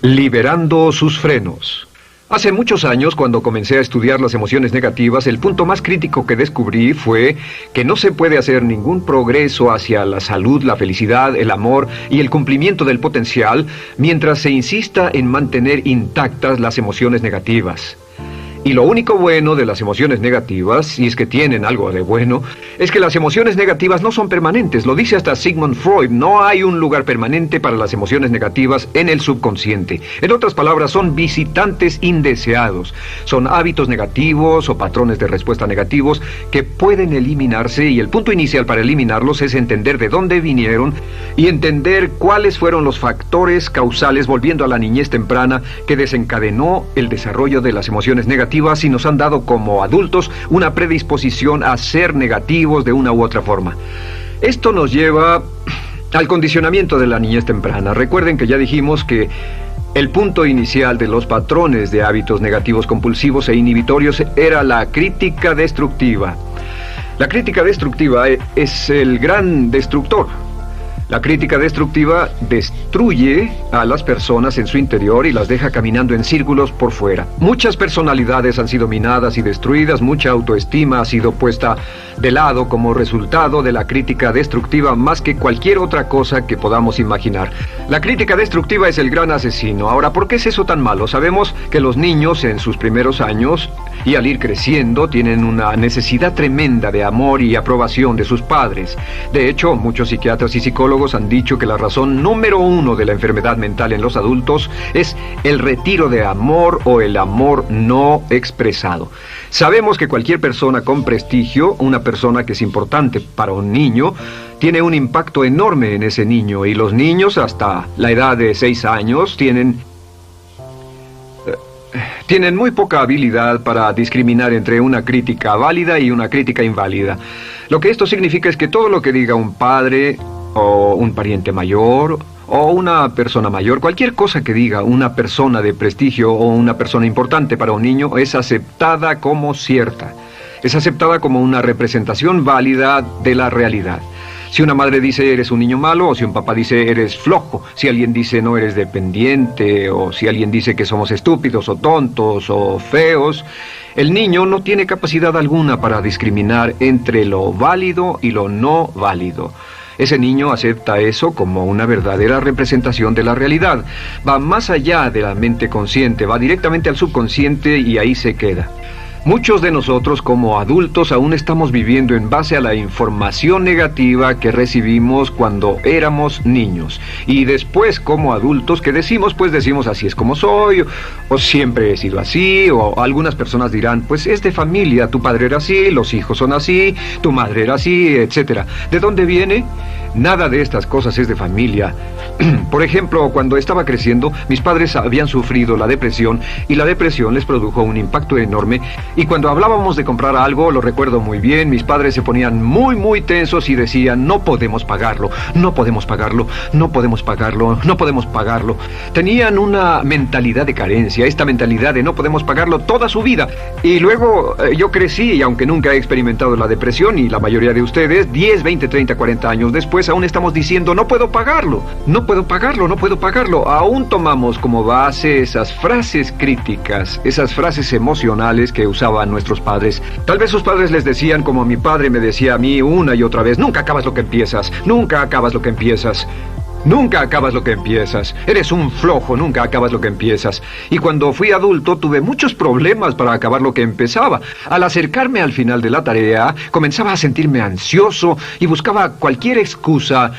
Liberando sus frenos. Hace muchos años, cuando comencé a estudiar las emociones negativas, el punto más crítico que descubrí fue que no se puede hacer ningún progreso hacia la salud, la felicidad, el amor y el cumplimiento del potencial mientras se insista en mantener intactas las emociones negativas. Y lo único bueno de las emociones negativas, si es que tienen algo de bueno, es que las emociones negativas no son permanentes. Lo dice hasta Sigmund Freud, no hay un lugar permanente para las emociones negativas en el subconsciente. En otras palabras, son visitantes indeseados. Son hábitos negativos o patrones de respuesta negativos que pueden eliminarse, y el punto inicial para eliminarlos es entender de dónde vinieron y entender cuáles fueron los factores causales, volviendo a la niñez temprana, que desencadenó el desarrollo de las emociones negativas y nos han dado como adultos una predisposición a ser negativos de una u otra forma. Esto nos lleva al condicionamiento de la niñez temprana. Recuerden que ya dijimos que el punto inicial de los patrones de hábitos negativos compulsivos e inhibitorios era la crítica destructiva. La crítica destructiva es el gran destructor. La crítica destructiva destruye a las personas en su interior y las deja caminando en círculos por fuera. Muchas personalidades han sido minadas y destruidas, mucha autoestima ha sido puesta de lado como resultado de la crítica destructiva más que cualquier otra cosa que podamos imaginar. La crítica destructiva es el gran asesino. Ahora, ¿por qué es eso tan malo? Sabemos que los niños en sus primeros años y al ir creciendo tienen una necesidad tremenda de amor y aprobación de sus padres. De hecho, muchos psiquiatras y psicólogos han dicho que la razón número uno de la enfermedad mental en los adultos es el retiro de amor o el amor no expresado. Sabemos que cualquier persona con prestigio, una persona que es importante para un niño, tiene un impacto enorme en ese niño, y los niños hasta la edad de 6 años tienen muy poca habilidad para discriminar entre una crítica válida y una crítica inválida. Lo que esto significa es que todo lo que diga un padre o un pariente mayor o una persona mayor, cualquier cosa que diga una persona de prestigio o una persona importante para un niño es aceptada como cierta. Es aceptada como una representación válida de la realidad. Si una madre dice eres un niño malo, o si un papá dice eres flojo, si alguien dice no eres dependiente, o si alguien dice que somos estúpidos o tontos o feos, el niño no tiene capacidad alguna para discriminar entre lo válido y lo no válido. Ese niño acepta eso como una verdadera representación de la realidad. Va más allá de la mente consciente, va directamente al subconsciente y ahí se queda. Muchos de nosotros como adultos aún estamos viviendo en base a la información negativa que recibimos cuando éramos niños. Y después como adultos que decimos así es como soy, o siempre he sido así, o algunas personas dirán, pues es de familia, tu padre era así, los hijos son así, tu madre era así, etc. ¿De dónde viene? Nada de estas cosas es de familia. Por ejemplo, cuando estaba creciendo, mis padres habían sufrido la depresión y la depresión les produjo un impacto enorme. Y cuando hablábamos de comprar algo, lo recuerdo muy bien, mis padres se ponían muy tensos y decían, no podemos pagarlo, no podemos pagarlo, no podemos pagarlo, no podemos pagarlo. Tenían una mentalidad de carencia, esta mentalidad de no podemos pagarlo toda su vida. Y luego yo crecí, y aunque nunca he experimentado la depresión, y la mayoría de ustedes, 10, 20, 30, 40 años después, aún estamos diciendo, no puedo pagarlo, no puedo pagarlo, no puedo pagarlo. Aún tomamos como base esas frases críticas, esas frases emocionales que usaban nuestros padres. Tal vez sus padres les decían como mi padre me decía a mí una y otra vez, nunca acabas lo que empiezas, nunca acabas lo que empiezas. Nunca acabas lo que empiezas. Eres un flojo, nunca acabas lo que empiezas. Y cuando fui adulto tuve muchos problemas para acabar lo que empezaba. Al acercarme al final de la tarea, comenzaba a sentirme ansioso y buscaba cualquier excusa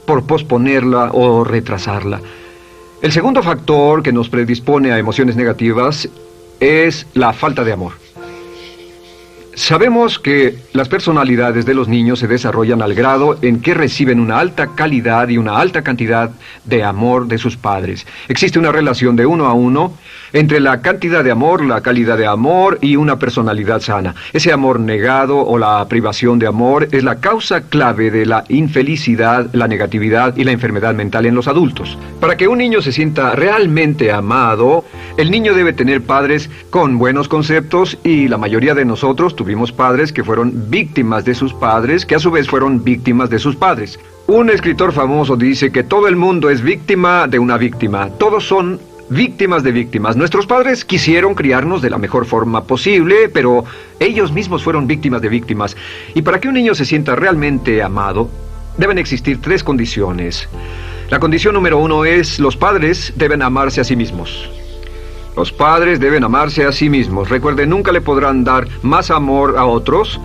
por posponerla o retrasarla. El segundo factor que nos predispone a emociones negativas es la falta de amor. Sabemos que las personalidades de los niños se desarrollan al grado en que reciben una alta calidad y una alta cantidad de amor de sus padres. Existe una relación de 1 a 1 entre la cantidad de amor, la calidad de amor y una personalidad sana. Ese amor negado o la privación de amor es la causa clave de la infelicidad, la negatividad y la enfermedad mental en los adultos. Para que un niño se sienta realmente amado, el niño debe tener padres con buenos conceptos, y la mayoría de nosotros tuvimos padres que fueron víctimas de sus padres, que a su vez fueron víctimas de sus padres. Un escritor famoso dice que todo el mundo es víctima de una víctima. Todos son víctimas de víctimas. Nuestros padres quisieron criarnos de la mejor forma posible, pero ellos mismos fueron víctimas de víctimas. Y para que un niño se sienta realmente amado, deben existir 3 condiciones. La condición número 1 es: los padres deben amarse a sí mismos. Los padres deben amarse a sí mismos. Recuerden, nunca le podrán dar más amor a otros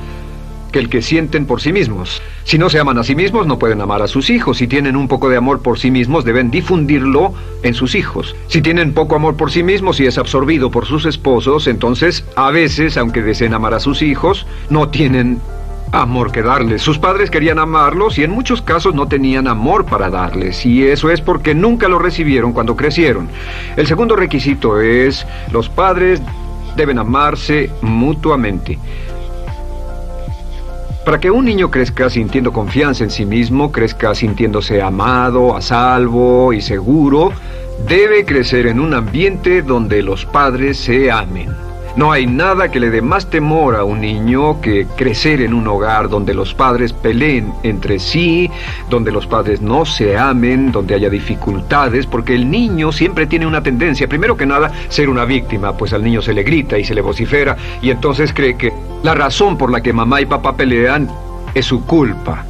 que el que sienten por sí mismos. Si no se aman a sí mismos, no pueden amar a sus hijos. Si tienen un poco de amor por sí mismos, deben difundirlo en sus hijos. Si tienen poco amor por sí mismos y es absorbido por sus esposos, entonces, a veces, aunque deseen amar a sus hijos, no tienen amor que darles. Sus padres querían amarlos y en muchos casos no tenían amor para darles. Y eso es porque nunca lo recibieron cuando crecieron. El segundo requisito es: los padres deben amarse mutuamente. Para que un niño crezca sintiendo confianza en sí mismo, crezca sintiéndose amado, a salvo y seguro, debe crecer en un ambiente donde los padres se amen. No hay nada que le dé más temor a un niño que crecer en un hogar donde los padres peleen entre sí, donde los padres no se amen, donde haya dificultades, porque el niño siempre tiene una tendencia, primero que nada, ser una víctima, pues al niño se le grita y se le vocifera, y entonces cree que la razón por la que mamá y papá pelean es su culpa.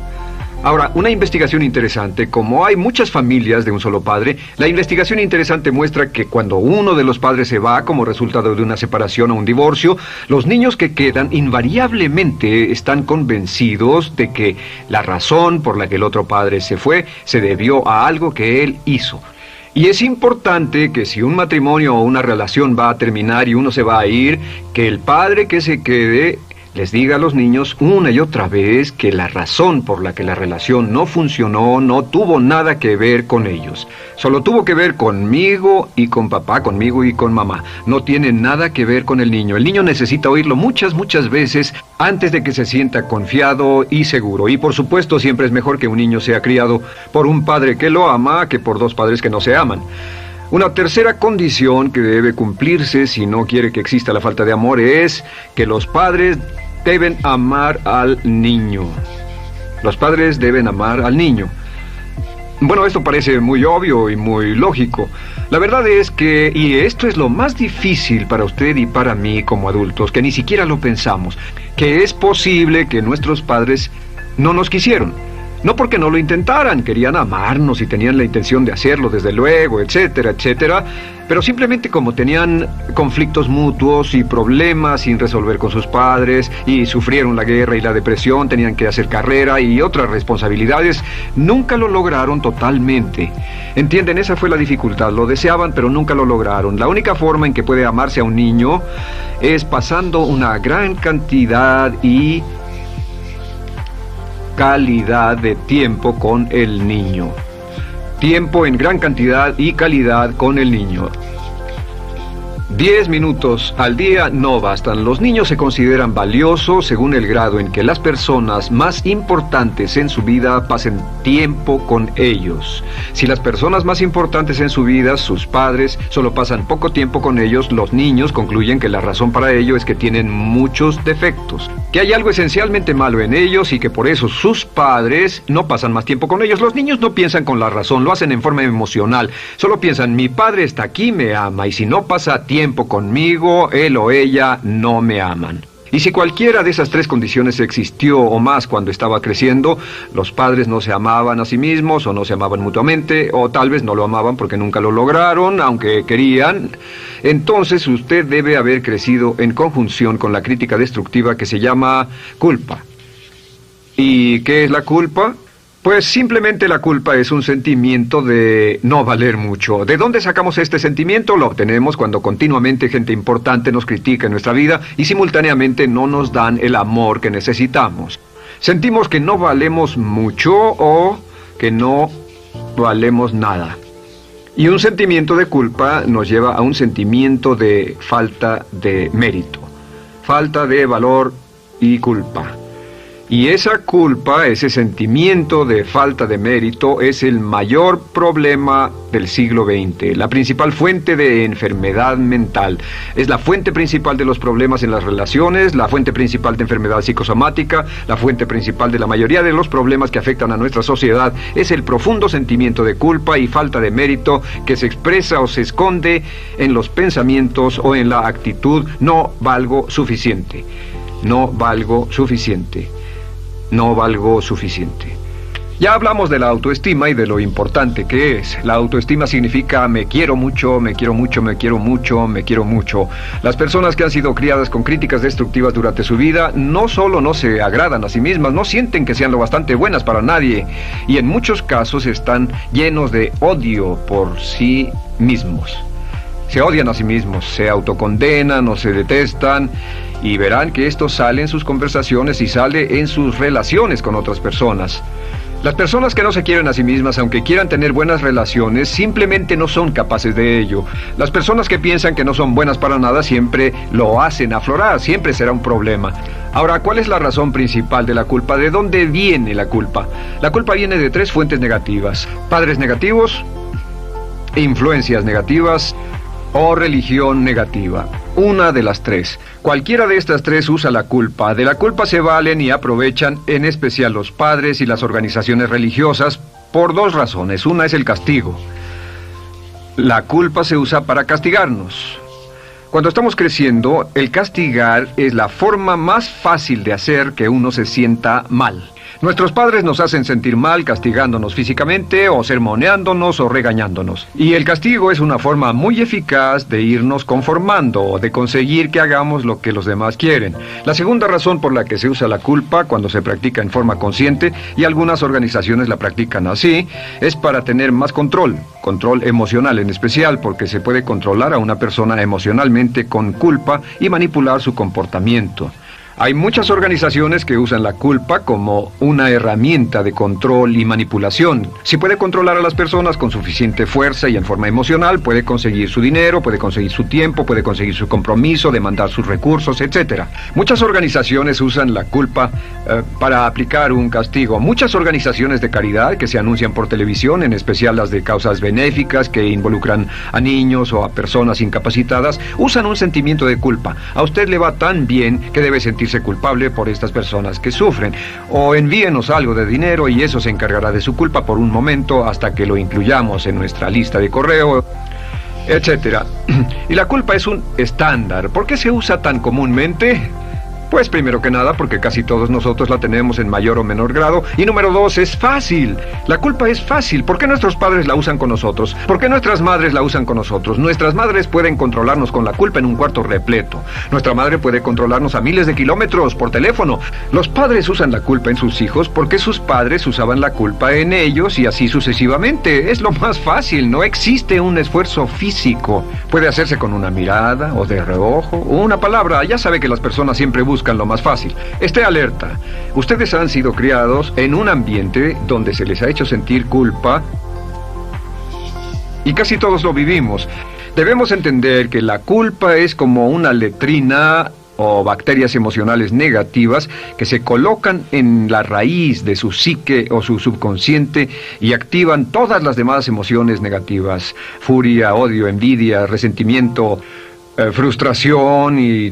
Ahora, una investigación interesante: como hay muchas familias de un solo padre, la investigación interesante muestra que cuando uno de los padres se va como resultado de una separación o un divorcio, los niños que quedan invariablemente están convencidos de que la razón por la que el otro padre se fue se debió a algo que él hizo. Y es importante que si un matrimonio o una relación va a terminar y uno se va a ir, que el padre que se quede les diga a los niños una y otra vez que la razón por la que la relación no funcionó no tuvo nada que ver con ellos. Solo tuvo que ver conmigo y con papá, conmigo y con mamá. No tiene nada que ver con el niño. El niño necesita oírlo muchas veces antes de que se sienta confiado y seguro. Y por supuesto, siempre es mejor que un niño sea criado por un padre que lo ama que por 2 padres que no se aman. Una tercera condición que debe cumplirse si no quiere que exista la falta de amor es que los padres deben amar al niño. Los padres deben amar al niño. Bueno, esto parece muy obvio y muy lógico. La verdad es que, y esto es lo más difícil para usted y para mí como adultos, que ni siquiera lo pensamos, que es posible que nuestros padres no nos quisieron. No porque no lo intentaran, querían amarnos y tenían la intención de hacerlo, desde luego, etcétera, etcétera, pero simplemente como tenían conflictos mutuos y problemas sin resolver con sus padres, y sufrieron la guerra y la depresión, tenían que hacer carrera y otras responsabilidades, nunca lo lograron totalmente. ¿Entienden? Esa fue la dificultad. Lo deseaban, pero nunca lo lograron. La única forma en que puede amarse a un niño es pasando una gran cantidad y calidad de tiempo con el niño. Tiempo en gran cantidad y calidad con el niño. 10 minutos al día no bastan. Los niños se consideran valiosos según el grado en que las personas más importantes en su vida pasen tiempo con ellos. Si las personas más importantes en su vida, sus padres, solo pasan poco tiempo con ellos, los niños concluyen que la razón para ello es que tienen muchos defectos, que hay algo esencialmente malo en ellos y que por eso sus padres no pasan más tiempo con ellos. Los niños no piensan con la razón, lo hacen en forma emocional. Solo piensan: mi padre está aquí, me ama, y si no pasa tiempo conmigo, él o ella no me aman. Y si cualquiera de esas 3 condiciones existió o más cuando estaba creciendo, los padres no se amaban a sí mismos, o no se amaban mutuamente, o tal vez no lo amaban porque nunca lo lograron, aunque querían, entonces usted debe haber crecido en conjunción con la crítica destructiva que se llama culpa. ¿Y qué es la culpa? Pues simplemente la culpa es un sentimiento de no valer mucho. ¿De dónde sacamos este sentimiento? Lo obtenemos cuando continuamente gente importante nos critica en nuestra vida y simultáneamente no nos dan el amor que necesitamos. Sentimos que no valemos mucho o que no valemos nada. Y un sentimiento de culpa nos lleva a un sentimiento de falta de mérito, falta de valor y culpa. Y esa culpa, ese sentimiento de falta de mérito, es el mayor problema del siglo XX, la principal fuente de enfermedad mental. Es la fuente principal de los problemas en las relaciones, la fuente principal de enfermedad psicosomática, la fuente principal de la mayoría de los problemas que afectan a nuestra sociedad. Es el profundo sentimiento de culpa y falta de mérito que se expresa o se esconde en los pensamientos o en la actitud: no valgo suficiente, no valgo suficiente. No valgo suficiente. Ya hablamos de la autoestima y de lo importante que es. La autoestima significa me quiero mucho, me quiero mucho, me quiero mucho, me quiero mucho. Las personas que han sido criadas con críticas destructivas durante su vida no solo no se agradan a sí mismas, no sienten que sean lo bastante buenas para nadie, y en muchos casos están llenos de odio por sí mismos. Se odian a sí mismos, se autocondenan o se detestan, y verán que esto sale en sus conversaciones y sale en sus relaciones con otras personas. Las personas que no se quieren a sí mismas, aunque quieran tener buenas relaciones, simplemente no son capaces de ello. Las personas que piensan que no son buenas para nada siempre lo hacen aflorar, siempre será un problema. Ahora, ¿cuál es la razón principal de la culpa? ¿De dónde viene la culpa? La culpa viene de 3 fuentes negativas: padres negativos, influencias negativas o religión negativa. Una de las 3. Cualquiera de estas 3 usa la culpa. De la culpa se valen y aprovechan, en especial los padres y las organizaciones religiosas, por 2 razones. Una es el castigo. La culpa se usa para castigarnos. Cuando estamos creciendo, el castigar es la forma más fácil de hacer que uno se sienta mal. Nuestros padres nos hacen sentir mal castigándonos físicamente o sermoneándonos o regañándonos. Y el castigo es una forma muy eficaz de irnos conformando o de conseguir que hagamos lo que los demás quieren. La segunda razón por la que se usa la culpa cuando se practica en forma consciente, y algunas organizaciones la practican así, es para tener más control emocional en especial, porque se puede controlar a una persona emocionalmente con culpa y manipular su comportamiento. Hay muchas organizaciones que usan la culpa como una herramienta de control y manipulación. Si puede controlar a las personas con suficiente fuerza y en forma emocional, puede conseguir su dinero, puede conseguir su tiempo, puede conseguir su compromiso, demandar sus recursos, etc. Muchas organizaciones usan la culpa para aplicar un castigo. Muchas organizaciones de caridad que se anuncian por televisión, en especial las de causas benéficas que involucran a niños o a personas incapacitadas, usan un sentimiento de culpa. A usted le va tan bien que debe sentirse culpable por estas personas que sufren. O envíenos algo de dinero y eso se encargará de su culpa por un momento hasta que lo incluyamos en nuestra lista de correo, etcétera. Y la culpa es un estándar. ¿Por qué se usa tan comúnmente? Pues primero que nada porque casi todos nosotros la tenemos en mayor o menor grado. Y número 2, es fácil. La culpa es fácil. ¿Por qué nuestros padres la usan con nosotros? ¿Por qué nuestras madres la usan con nosotros? Nuestras madres pueden controlarnos con la culpa en un cuarto repleto. Nuestra madre puede controlarnos a miles de kilómetros por teléfono. Los padres usan la culpa en sus hijos porque sus padres usaban la culpa en ellos y así sucesivamente. Es lo más fácil. No existe un esfuerzo físico. Puede hacerse con una mirada o de reojo o una palabra. Ya sabe que las personas siempre buscan lo más fácil. Esté alerta. Ustedes han sido criados en un ambiente donde se les ha hecho sentir culpa y casi todos lo vivimos. Debemos entender que la culpa es como una letrina o bacterias emocionales negativas que se colocan en la raíz de su psique o su subconsciente y activan todas las demás emociones negativas: furia, odio, envidia, resentimiento, frustración y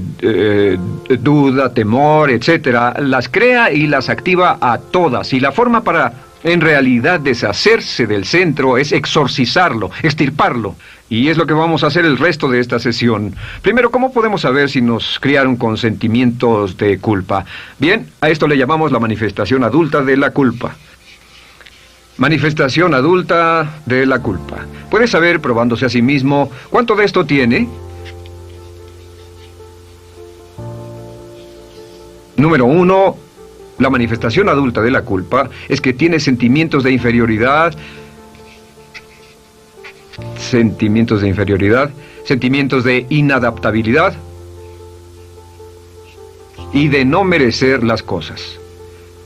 duda, temor, etcétera. Las crea y las activa a todas, y la forma para en realidad deshacerse del centro es exorcizarlo, extirparlo. Y es lo que vamos a hacer el resto de esta sesión. Primero, ¿cómo podemos saber si nos criaron con sentimientos de culpa? Bien, a esto le llamamos la manifestación adulta de la culpa. Manifestación adulta de la culpa. Puede saber, probándose a sí mismo, ¿cuánto de esto tiene? Número 1, la manifestación adulta de la culpa es que tiene sentimientos de inferioridad, sentimientos de inadaptabilidad y de no merecer las cosas.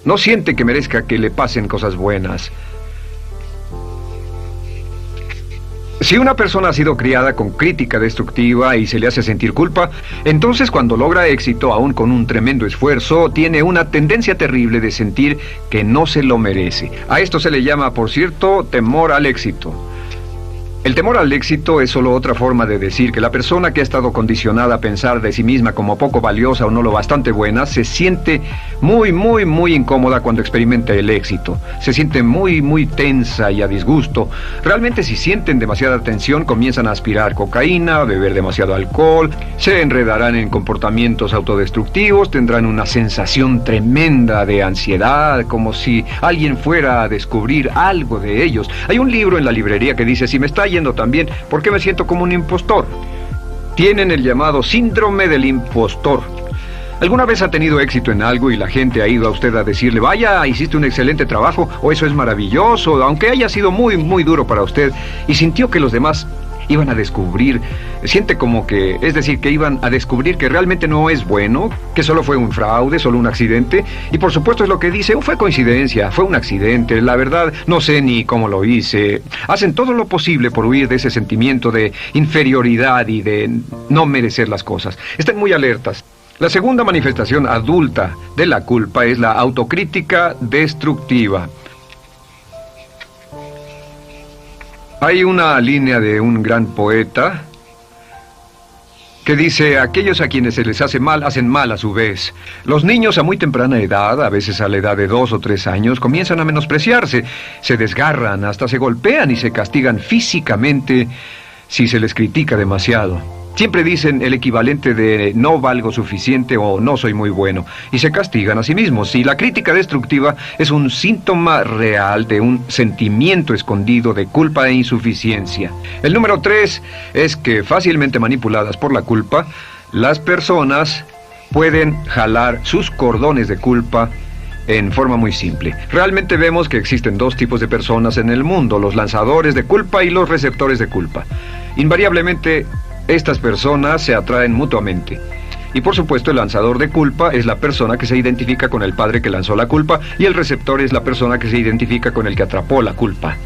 No siente que merezca que le pasen cosas buenas. Si una persona ha sido criada con crítica destructiva y se le hace sentir culpa, entonces cuando logra éxito, aún con un tremendo esfuerzo, tiene una tendencia terrible de sentir que no se lo merece. A esto se le llama, por cierto, temor al éxito. El temor al éxito es solo otra forma de decir que la persona que ha estado condicionada a pensar de sí misma como poco valiosa o no lo bastante buena, se siente muy incómoda cuando experimenta el éxito. Se siente muy tensa y a disgusto. Realmente si sienten demasiada tensión, comienzan a aspirar cocaína, a beber demasiado alcohol, se enredarán en comportamientos autodestructivos, tendrán una sensación tremenda de ansiedad, como si alguien fuera a descubrir algo de ellos. Hay un libro en la librería que dice, si me está yendo también, ¿por qué me siento como un impostor? Tienen el llamado síndrome del impostor. ¿Alguna vez ha tenido éxito en algo y la gente ha ido a usted a decirle, vaya, hiciste un excelente trabajo, o eso es maravilloso, aunque haya sido muy duro para usted, y sintió que los demás iban a descubrir, siente como que, es decir, que iban a descubrir que realmente no es bueno, que solo fue un fraude, solo un accidente, y por supuesto es lo que dice, fue coincidencia, fue un accidente, la verdad, no sé ni cómo lo hice. Hacen todo lo posible por huir de ese sentimiento de inferioridad y de no merecer las cosas. Estén muy alertas. La segunda manifestación adulta de la culpa es la autocrítica destructiva. Hay una línea de un gran poeta que dice, aquellos a quienes se les hace mal, hacen mal a su vez. Los niños a muy temprana edad, a veces a la edad de 2 o 3 años, comienzan a menospreciarse, se desgarran, hasta se golpean y se castigan físicamente si se les critica demasiado. Siempre dicen el equivalente de no valgo suficiente o no soy muy bueno, y se castigan a sí mismos. Y la crítica destructiva es un síntoma real de un sentimiento escondido de culpa e insuficiencia. El número 3 es que, fácilmente manipuladas por la culpa, las personas pueden jalar sus cordones de culpa en forma muy simple. Realmente vemos que existen 2 tipos de personas en el mundo, los lanzadores de culpa y los receptores de culpa. Invariablemente, estas personas se atraen mutuamente. Y por supuesto el lanzador de culpa es la persona que se identifica con el padre que lanzó la culpa, y el receptor es la persona que se identifica con el que atrapó la culpa.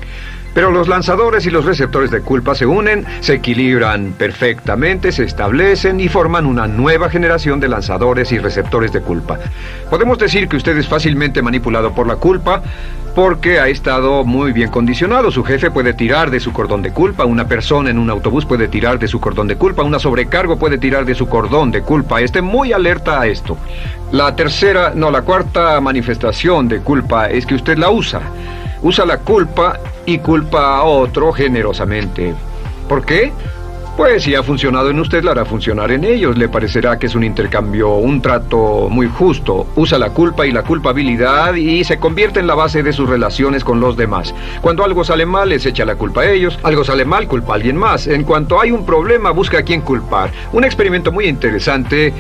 Pero los lanzadores y los receptores de culpa se unen, se equilibran perfectamente, se establecen y forman una nueva generación de lanzadores y receptores de culpa. Podemos decir que usted es fácilmente manipulado por la culpa porque ha estado muy bien condicionado. Su jefe puede tirar de su cordón de culpa, una persona en un autobús puede tirar de su cordón de culpa, una sobrecargo puede tirar de su cordón de culpa. Esté muy alerta a esto. La cuarta manifestación de culpa es que usted la usa. Usa la culpa y culpa a otro generosamente. ¿Por qué? Pues si ha funcionado en usted, la hará funcionar en ellos. Le parecerá que es un intercambio, un trato muy justo. Usa la culpa y la culpabilidad y se convierte en la base de sus relaciones con los demás. Cuando algo sale mal, les echa la culpa a ellos. Algo sale mal, culpa a alguien más. En cuanto hay un problema, busca a quién culpar. Un experimento muy interesante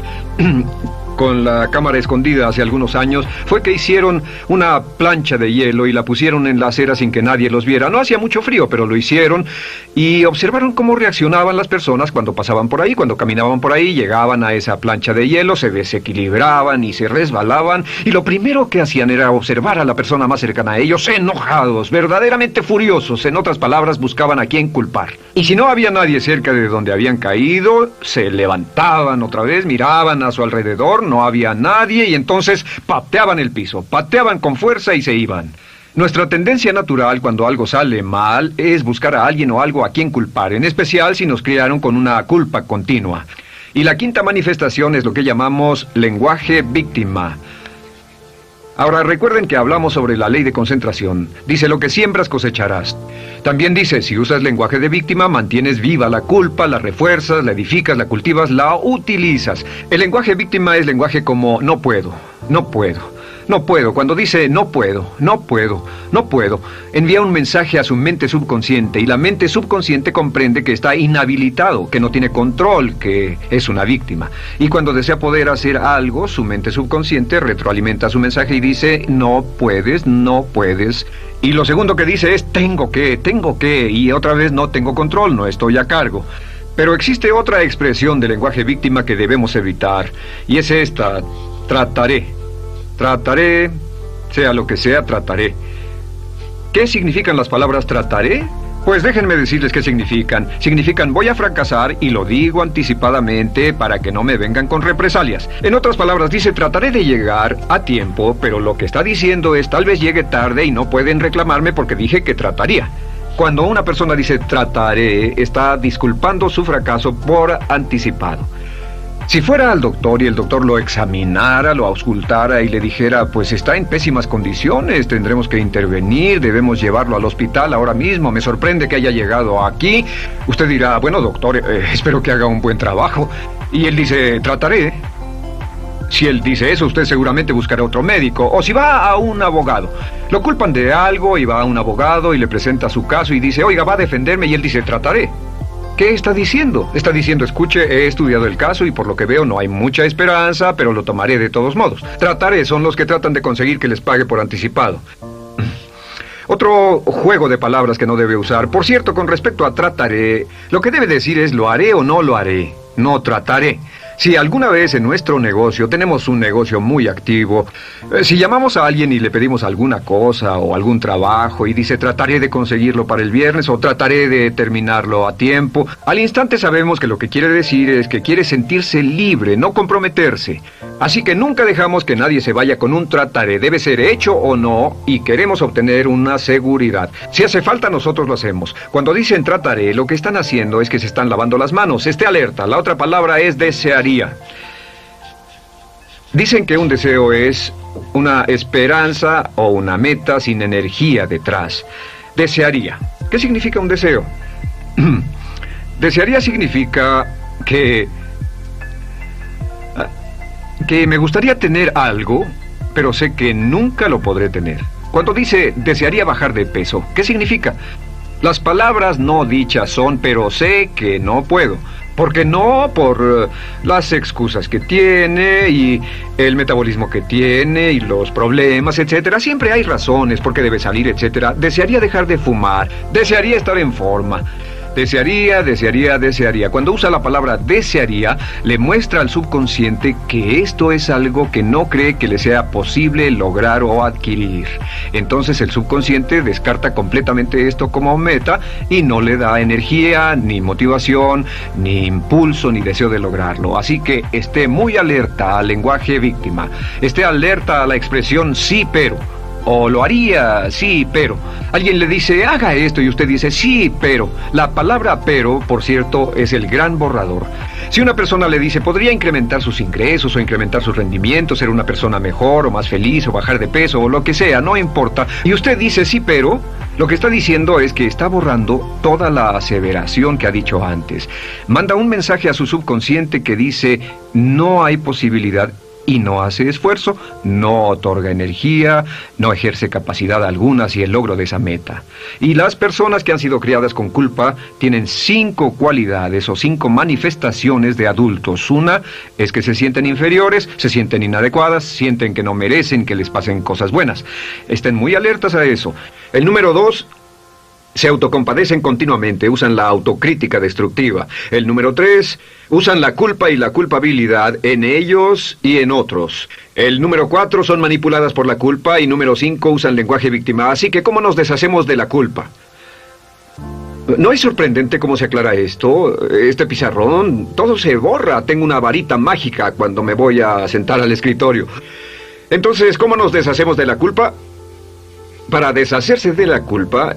con la cámara escondida hace algunos años fue que hicieron una plancha de hielo y la pusieron en la acera sin que nadie los viera. No hacía mucho frío, pero lo hicieron y observaron cómo reaccionaban las personas cuando pasaban por ahí, cuando caminaban por ahí, llegaban a esa plancha de hielo, se desequilibraban y se resbalaban, y lo primero que hacían era observar a la persona más cercana a ellos, enojados, verdaderamente furiosos. En otras palabras, buscaban a quién culpar. Y si no había nadie cerca de donde habían caído, se levantaban otra vez, miraban a su alrededor, no había nadie, y entonces pateaban el piso, pateaban con fuerza y se iban. Nuestra tendencia natural cuando algo sale mal es buscar a alguien o algo a quien culpar, en especial si nos criaron con una culpa continua. Y la quinta manifestación es lo que llamamos lenguaje víctima. Ahora recuerden que hablamos sobre la ley de concentración. Dice, lo que siembras cosecharás. También dice, si usas lenguaje de víctima, mantienes viva la culpa, la refuerzas, la edificas, la cultivas, la utilizas. El lenguaje víctima es lenguaje como no puedo, no puedo. No puedo. Cuando dice no puedo, no puedo, no puedo, envía un mensaje a su mente subconsciente, y la mente subconsciente comprende que está inhabilitado, que no tiene control, que es una víctima. Y cuando desea poder hacer algo, su mente subconsciente retroalimenta su mensaje y dice no puedes, no puedes. Y lo segundo que dice es tengo que, y otra vez no tengo control, no estoy a cargo. Pero existe otra expresión del lenguaje víctima que debemos evitar, y es esta: trataré. Trataré, sea lo que sea, trataré. ¿Qué significan las palabras trataré? Pues déjenme decirles qué significan. Significan voy a fracasar y lo digo anticipadamente para que no me vengan con represalias. En otras palabras, dice trataré de llegar a tiempo, pero lo que está diciendo es tal vez llegue tarde y no pueden reclamarme porque dije que trataría. Cuando una persona dice trataré, está disculpando su fracaso por anticipado. Si fuera al doctor y el doctor lo examinara, lo auscultara y le dijera, pues está en pésimas condiciones, tendremos que intervenir, debemos llevarlo al hospital ahora mismo, me sorprende que haya llegado aquí. Usted dirá, bueno doctor, espero que haga un buen trabajo. Y él dice, trataré. Si él dice eso, usted seguramente buscará otro médico. O si va a un abogado, lo culpan de algo y va a un abogado y le presenta su caso y dice, oiga, va a defenderme, y él dice, trataré. ¿Qué está diciendo? Está diciendo, escuche, he estudiado el caso y por lo que veo no hay mucha esperanza, pero lo tomaré de todos modos. Trataré son los que tratan de conseguir que les pague por anticipado. Otro juego de palabras que no debe usar. Por cierto, con respecto a trataré, lo que debe decir es lo haré o no lo haré. No trataré. Si alguna vez en nuestro negocio, tenemos un negocio muy activo, si llamamos a alguien y le pedimos alguna cosa o algún trabajo y dice trataré de conseguirlo para el viernes o trataré de terminarlo a tiempo, al instante sabemos que lo que quiere decir es que quiere sentirse libre, no comprometerse. Así que nunca dejamos que nadie se vaya con un trataré, debe ser hecho o no y queremos obtener una seguridad. Si hace falta nosotros lo hacemos. Cuando dicen trataré, lo que están haciendo es que se están lavando las manos. Esté alerta, la otra palabra es desearía. Dicen que un deseo es una esperanza o una meta sin energía detrás. Desearía. ¿Qué significa un deseo? Desearía significa que me gustaría tener algo, pero sé que nunca lo podré tener. Cuando dice desearía bajar de peso, ¿qué significa? Las palabras no dichas son, pero sé que no puedo. ¿Por qué no? Por las excusas que tiene y el metabolismo que tiene y los problemas, etcétera. Siempre hay razones por qué debe salir, etcétera. Desearía dejar de fumar. Desearía estar en forma. Desearía, desearía, desearía. Cuando usa la palabra desearía, le muestra al subconsciente que esto es algo que no cree que le sea posible lograr o adquirir. Entonces el subconsciente descarta completamente esto como meta y no le da energía, ni motivación, ni impulso, ni deseo de lograrlo. Así que esté muy alerta al lenguaje víctima. Esté alerta a la expresión sí, pero. O lo haría, sí, pero. Alguien le dice, haga esto, y usted dice, sí, pero. La palabra pero, por cierto, es el gran borrador. Si una persona le dice, podría incrementar sus ingresos o incrementar sus rendimientos, ser una persona mejor o más feliz o bajar de peso o lo que sea, no importa. Y usted dice, sí, pero, lo que está diciendo es que está borrando toda la aseveración que ha dicho antes. Manda un mensaje a su subconsciente que dice, no hay posibilidad. Y no hace esfuerzo, no otorga energía, no ejerce capacidad alguna hacia el logro de esa meta. Y las personas que han sido criadas con culpa tienen 5 cualidades o 5 manifestaciones de adultos. Una es que se sienten inferiores, se sienten inadecuadas, sienten que no merecen que les pasen cosas buenas. Estén muy alertas a eso. El número 2... se autocompadecen continuamente, usan la autocrítica destructiva. El número 3, usan la culpa y la culpabilidad en ellos y en otros. El número 4, son manipuladas por la culpa. Y número 5, usan lenguaje víctima. Así que, ¿cómo nos deshacemos de la culpa? ¿No es sorprendente cómo se aclara esto? Este pizarrón, todo se borra. Tengo una varita mágica cuando me voy a sentar al escritorio. Entonces, ¿cómo nos deshacemos de la culpa? Para deshacerse de la culpa...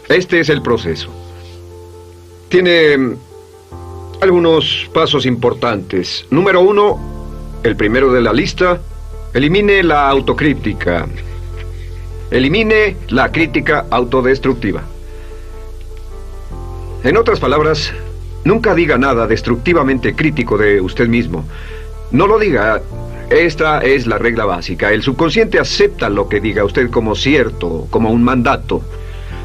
este es el proceso. Tiene algunos pasos importantes. Número 1, el primero de la lista, elimine la autocrítica. Elimine la crítica autodestructiva. En otras palabras, nunca diga nada destructivamente crítico de usted mismo. No lo diga. Esta es la regla básica. El subconsciente acepta lo que diga usted como cierto, como un mandato.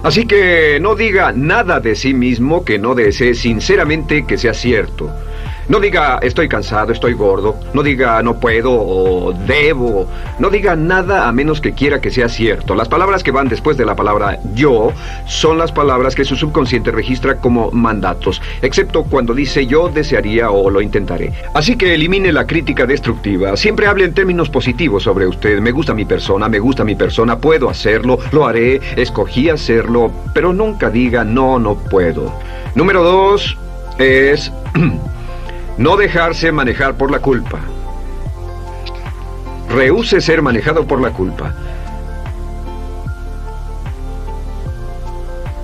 Así que no diga nada de sí mismo que no desee sinceramente que sea cierto. No diga estoy cansado, estoy gordo. No diga no puedo o debo. No diga nada a menos que quiera que sea cierto. Las palabras que van después de la palabra yo son las palabras que su subconsciente registra como mandatos, excepto cuando dice yo desearía o lo intentaré. Así que elimine la crítica destructiva. Siempre hable en términos positivos sobre usted. Me gusta mi persona, puedo hacerlo, lo haré, escogí hacerlo, pero nunca diga no, no puedo. Número 2 es no dejarse manejar por la culpa. Rehúse ser manejado por la culpa.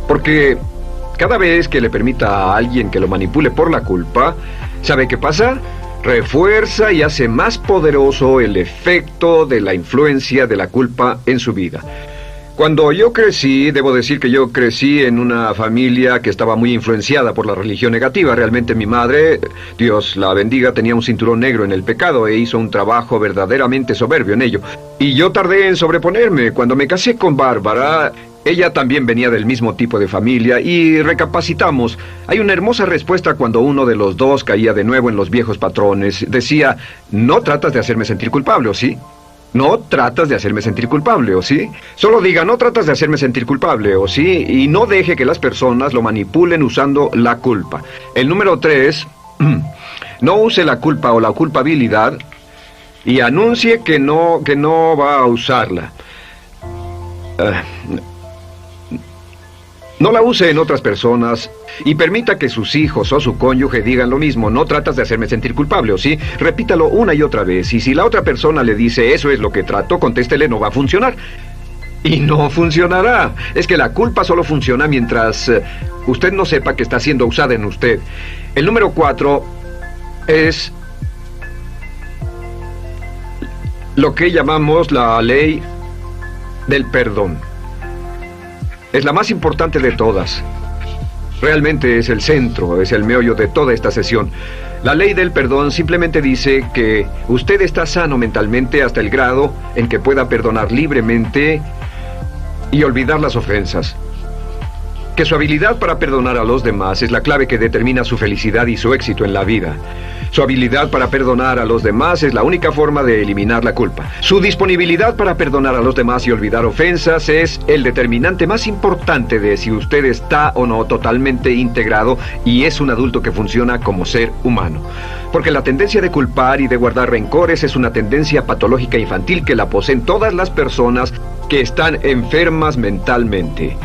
Porque cada vez que le permita a alguien que lo manipule por la culpa, ¿sabe qué pasa? Refuerza y hace más poderoso el efecto de la influencia de la culpa en su vida. Cuando yo crecí, debo decir que yo crecí en una familia que estaba muy influenciada por la religión negativa. Realmente mi madre, Dios la bendiga, tenía un cinturón negro en el pecado e hizo un trabajo verdaderamente soberbio en ello. Y yo tardé en sobreponerme. Cuando me casé con Bárbara, ella también venía del mismo tipo de familia y recapacitamos. Hay una hermosa respuesta cuando uno de los dos caía de nuevo en los viejos patrones. Decía, no tratas de hacerme sentir culpable, ¿o sí? No tratas de hacerme sentir culpable, ¿o sí? Solo diga, no tratas de hacerme sentir culpable, ¿o sí? Y no deje que las personas lo manipulen usando la culpa. El número 3, no use la culpa o la culpabilidad y anuncie que no va a usarla. No la use en otras personas y permita que sus hijos o su cónyuge digan lo mismo. No tratas de hacerme sentir culpable, ¿o sí? Repítalo una y otra vez. Y si la otra persona le dice eso es lo que trato, contéstele no va a funcionar. Y no funcionará. Es que la culpa solo funciona mientras usted no sepa que está siendo usada en usted. El número 4 es lo que llamamos la ley del perdón. Es la más importante de todas. Realmente es el centro, es el meollo de toda esta sesión. La ley del perdón simplemente dice que usted está sano mentalmente hasta el grado en que pueda perdonar libremente y olvidar las ofensas. Que su habilidad para perdonar a los demás es la clave que determina su felicidad y su éxito en la vida. Su habilidad para perdonar a los demás es la única forma de eliminar la culpa. Su disponibilidad para perdonar a los demás y olvidar ofensas es el determinante más importante de si usted está o no totalmente integrado y es un adulto que funciona como ser humano. Porque la tendencia de culpar y de guardar rencores es una tendencia patológica infantil que la poseen todas las personas que están enfermas mentalmente.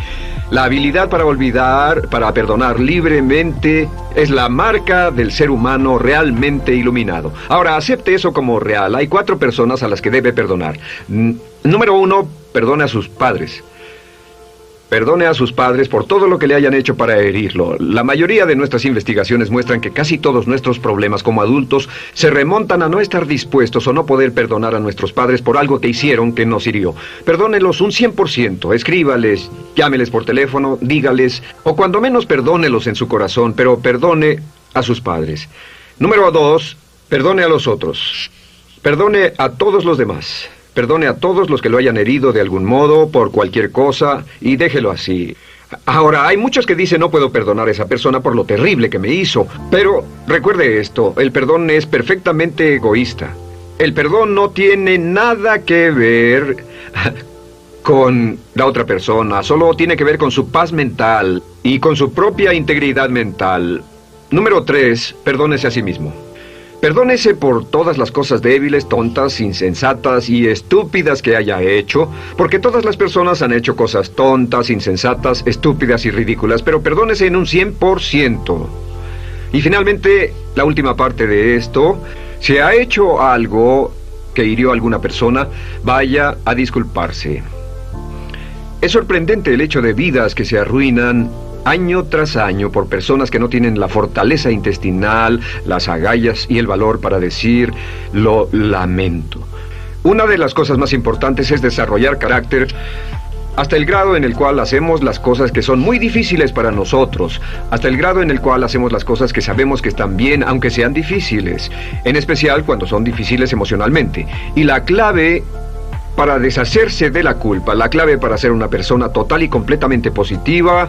La habilidad para olvidar, para perdonar libremente, es la marca del ser humano realmente iluminado. Ahora, acepte eso como real. Hay 4 personas a las que debe perdonar. Número 1, perdone a sus padres. Perdone a sus padres por todo lo que le hayan hecho para herirlo. La mayoría de nuestras investigaciones muestran que casi todos nuestros problemas como adultos se remontan a no estar dispuestos o no poder perdonar a nuestros padres por algo que hicieron que nos hirió. Perdónelos un 100%, escríbales, llámeles por teléfono, dígales, o cuando menos perdónelos en su corazón, pero perdone a sus padres. Número 2, perdone a los otros. Perdone a todos los demás. Perdone a todos los que lo hayan herido de algún modo, por cualquier cosa, y déjelo así. Ahora, hay muchos que dicen no puedo perdonar a esa persona por lo terrible que me hizo. Pero recuerde esto, el perdón es perfectamente egoísta. El perdón no tiene nada que ver con la otra persona, solo tiene que ver con su paz mental y con su propia integridad mental. Número 3, perdónese a sí mismo. Perdónese por todas las cosas débiles, tontas, insensatas y estúpidas que haya hecho, porque todas las personas han hecho cosas tontas, insensatas, estúpidas y ridículas, pero perdónese en un 100%. Y finalmente, la última parte de esto, si ha hecho algo que hirió a alguna persona, vaya a disculparse. Es sorprendente el hecho de vidas que se arruinan año tras año por personas que no tienen la fortaleza intestinal, las agallas y el valor para decir lo lamento. Una de las cosas más importantes es desarrollar carácter hasta el grado en el cual hacemos las cosas que son muy difíciles para nosotros, hasta el grado en el cual hacemos las cosas que sabemos que están bien, aunque sean difíciles, en especial cuando son difíciles emocionalmente. Y la clave para deshacerse de la culpa, la clave para ser una persona total y completamente positiva,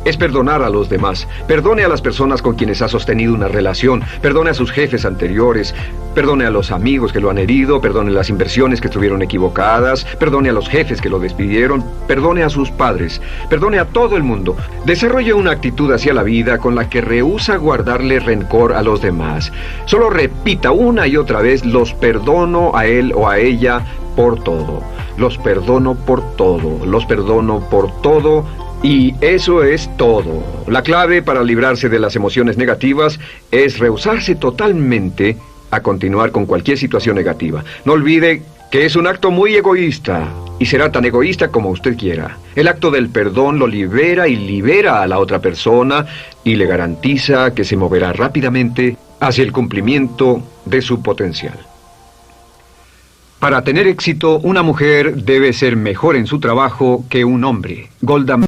es perdonar a los demás. Perdone a las personas con quienes ha sostenido una relación. Perdone a sus jefes anteriores. Perdone a los amigos que lo han herido. Perdone las inversiones que estuvieron equivocadas. Perdone a los jefes que lo despidieron. Perdone a sus padres. Perdone a todo el mundo. Desarrolle una actitud hacia la vida con la que rehúsa guardarle rencor a los demás. Solo repita una y otra vez: los perdono a él o a ella por todo. Los perdono por todo. Los perdono por todo. Y eso es todo. La clave para librarse de las emociones negativas es rehusarse totalmente a continuar con cualquier situación negativa. No olvide que es un acto muy egoísta y será tan egoísta como usted quiera. El acto del perdón lo libera y libera a la otra persona y le garantiza que se moverá rápidamente hacia el cumplimiento de su potencial. Para tener éxito, una mujer debe ser mejor en su trabajo que un hombre. Golda